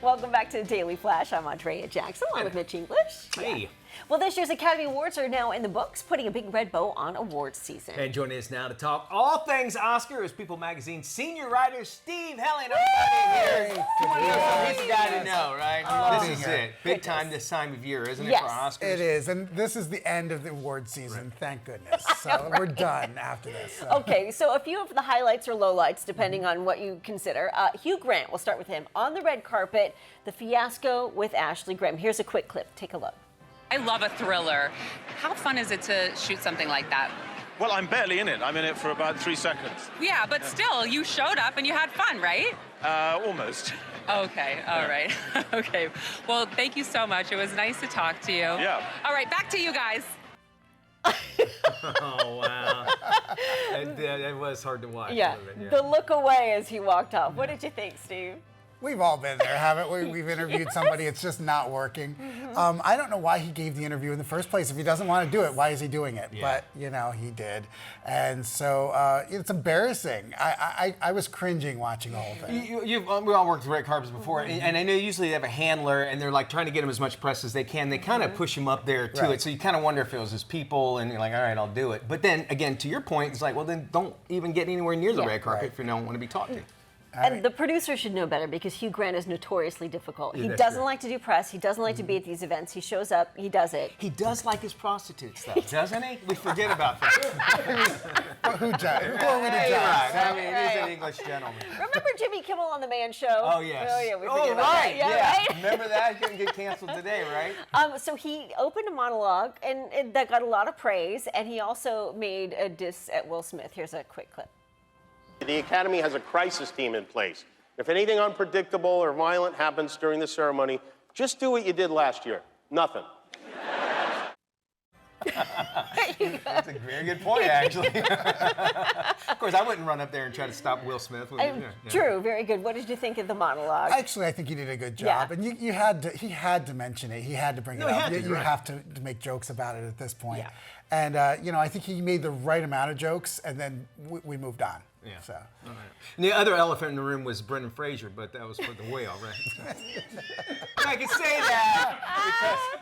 Welcome back to the Daily Flash. I'm Andrea Jackson, along with Mitch English. Hey. Yeah. Well, this year's Academy Awards are now in the books, putting a big red bow on awards season. And joining us now to talk all things Oscar is People Magazine senior writer Steve Helling. Everybody here. He's the guy to know, right? This is it. Big time this time of year, isn't it, for Oscars? It is, and this is the end of the award season, thank goodness. So we're done after this. So. Okay, so a few of the highlights or lowlights, depending on what you consider. Hugh Grant, we'll start with him. On the red carpet, the fiasco with Ashley Graham. Here's a quick clip. Take a look. I love a thriller. How fun is it to shoot something like that? Well, I'm barely in it. I'm in it for about 3 seconds. Yeah, but still, you showed up and you had fun, right? Almost. Okay, all right. Okay, well, thank you so much. It was nice to talk to you. Yeah. All right, back to you guys. Oh, wow. It was hard to watch. Yeah, the look away as he walked off. What did you think, Steve? We've all been there, haven't we? We've interviewed somebody, it's just not working. I don't know why he gave the interview in the first place. If he doesn't want to do it, why is he doing it? Yeah. But, you know, he did. And so it's embarrassing. I was cringing watching the whole thing. We all worked with red carpets before, and I know usually they have a handler, and they're like trying to get him as much press as they can. They kind of push him up there to it, so you kind of wonder if it was his people, and you're like, all right, I'll do it. But then, again, to your point, it's like, well, then don't even get anywhere near the red carpet if you don't want to be talked to. And the producer should know better because Hugh Grant is notoriously difficult. He that's doesn't true. like to do press. He doesn't like to be at these events. He shows up. He does it. He does like his prostitutes, though, doesn't he? We forget about that. Who are we to judge? Right. I mean, he's an English gentleman. Remember Jimmy Kimmel on The Man Show? Oh, yes. Oh, yeah. We forget about right. that. Yeah, right? Remember that? He couldn't get canceled today, right? So he opened a monologue, and that got a lot of praise. And he also made a diss at Will Smith. Here's a quick clip. The Academy has a crisis team in place. If anything unpredictable or violent happens during the ceremony, just do what you did last year. Nothing. That's a very good point, actually. Of course, I wouldn't run up there and try to stop Will Smith. True, very good. What did you think of the monologue? Actually, I think he did a good job, and he had to mention it. He had to bring it up. You have to make jokes about it at this point. Yeah. And you know, I think he made the right amount of jokes, and then we moved on. Yeah. So. Right. And the other elephant in the room was Brendan Fraser, but that was for the whale, right? I can say that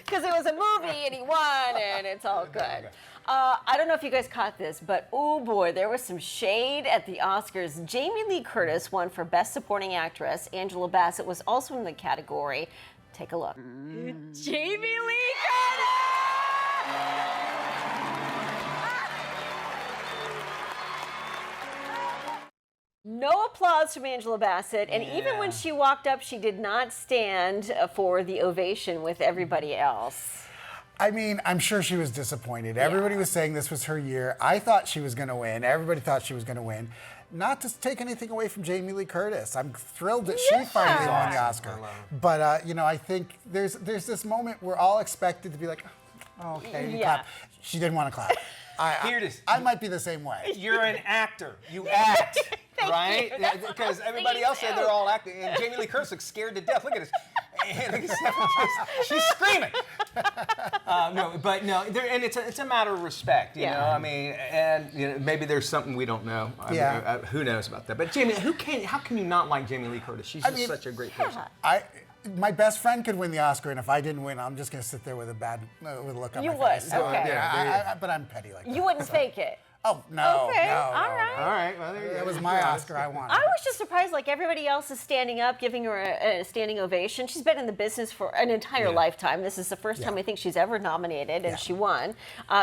because it was a movie and he won, and it's all good. I don't know if you guys caught this, but oh boy, there was some shade at the Oscars. Jamie Lee Curtis won for Best Supporting Actress. Angela Bassett was also in the category. Take a look. Jamie Lee Curtis! No applause from Angela Bassett, and even when she walked up, she did not stand for the ovation with everybody else. I mean, I'm sure she was disappointed. Everybody was saying this was her year. I thought she was going to win. Everybody thought she was going to win. Not to take anything away from Jamie Lee Curtis. I'm thrilled that she finally won the Oscar. But, you know, I think there's this moment we're all expected to be like, oh, okay, you clap. She didn't want to clap. I might be the same way. You're an actor. You act, right? Because everybody else said they're all acting. And Jamie Lee Curtis looks scared to death. Look at this. She's screaming. And it's a matter of respect, you know. I mean, and you know, maybe there's something we don't know. Who knows about that? But Jamie, how can you not like Jamie Lee Curtis? She's just such a great person. My best friend could win the Oscar, and if I didn't win, I'm just going to sit there with a look on my face. You would, okay. Yeah, but I'm petty like that. You wouldn't fake it. Oh, no. Okay, no, all right. No. All right, well, there you go. That was my Oscar I wanted. I was just surprised, like everybody else is standing up, giving her a standing ovation. She's been in the business for an entire lifetime. This is the first time I think she's ever nominated, and she won.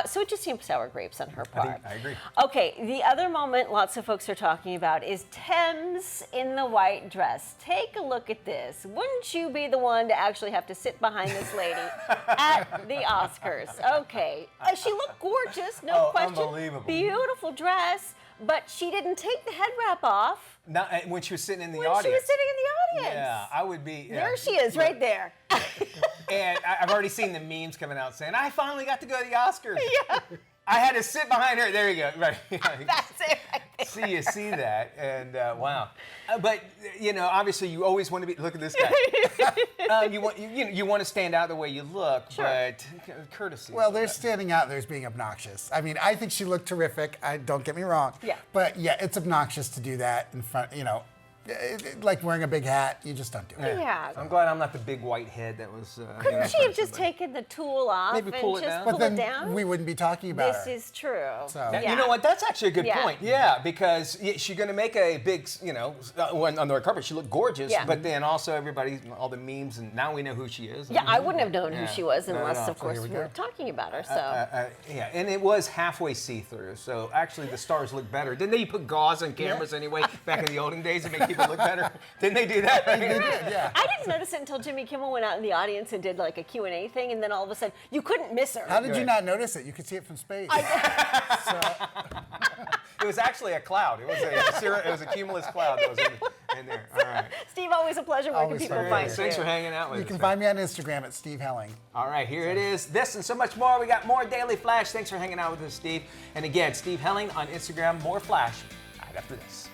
So it just seemed sour grapes on her part. I agree. Okay, the other moment lots of folks are talking about is Thames in the white dress. Take a look at this. Wouldn't you be the one to actually have to sit behind this lady at the Oscars? Okay. She looked gorgeous, no question. Unbelievable. Beautiful dress. But she didn't take the head wrap off. Not when she was sitting in the when audience. she was sitting in the audience. Yeah, I would be. There she is, right there. And I've already seen the memes coming out saying, I finally got to go to the Oscars. Yeah. I had to sit behind her. There you go. Right. That's it right there. You see that, and wow. But you know, obviously, you always want to be. Look at this guy. You want to stand out the way you look, but courtesy. Well, they're standing out there as being obnoxious. I mean, I think she looked terrific. Don't get me wrong. Yeah. But yeah, it's obnoxious to do that in front. You know, like wearing a big hat. You just don't do it. Yeah. I'm glad I'm not the big white head that was. Couldn't she have just taken the tool off Maybe and pull it just down? But pulled then it down? we wouldn't be talking about This her. is true. So- Now, Yeah. You know what? That's actually a good Yeah. point. Yeah, because she's going to make a big, when on the red carpet, she looked gorgeous. Yeah. But then also all the memes, and now we know who she is. Yeah, I wouldn't have known who Yeah. she was No, unless, no. of course, here we we were go. talking about her. So. Yeah, and it was halfway see-through, so actually the stars look better. Didn't they put gauze on cameras anyway back in the olden days to make people look better? Didn't they do that? They did, yeah. I didn't notice it until Jimmy Kimmel went out in the audience and did like a Q&A thing, and then all of a sudden, you couldn't miss her. How did you not notice it? You could see it from space. It was actually a cloud. It was a cumulus cloud that was in there. All right. Steve, always a pleasure. Where can Always people fun. find Thanks you? for hanging out with You us. can find me on Instagram at Steve Helling. All right, here it is. This and so much more. We got more Daily Flash. Thanks for hanging out with us, Steve. And again, Steve Helling on Instagram. More Flash right after this.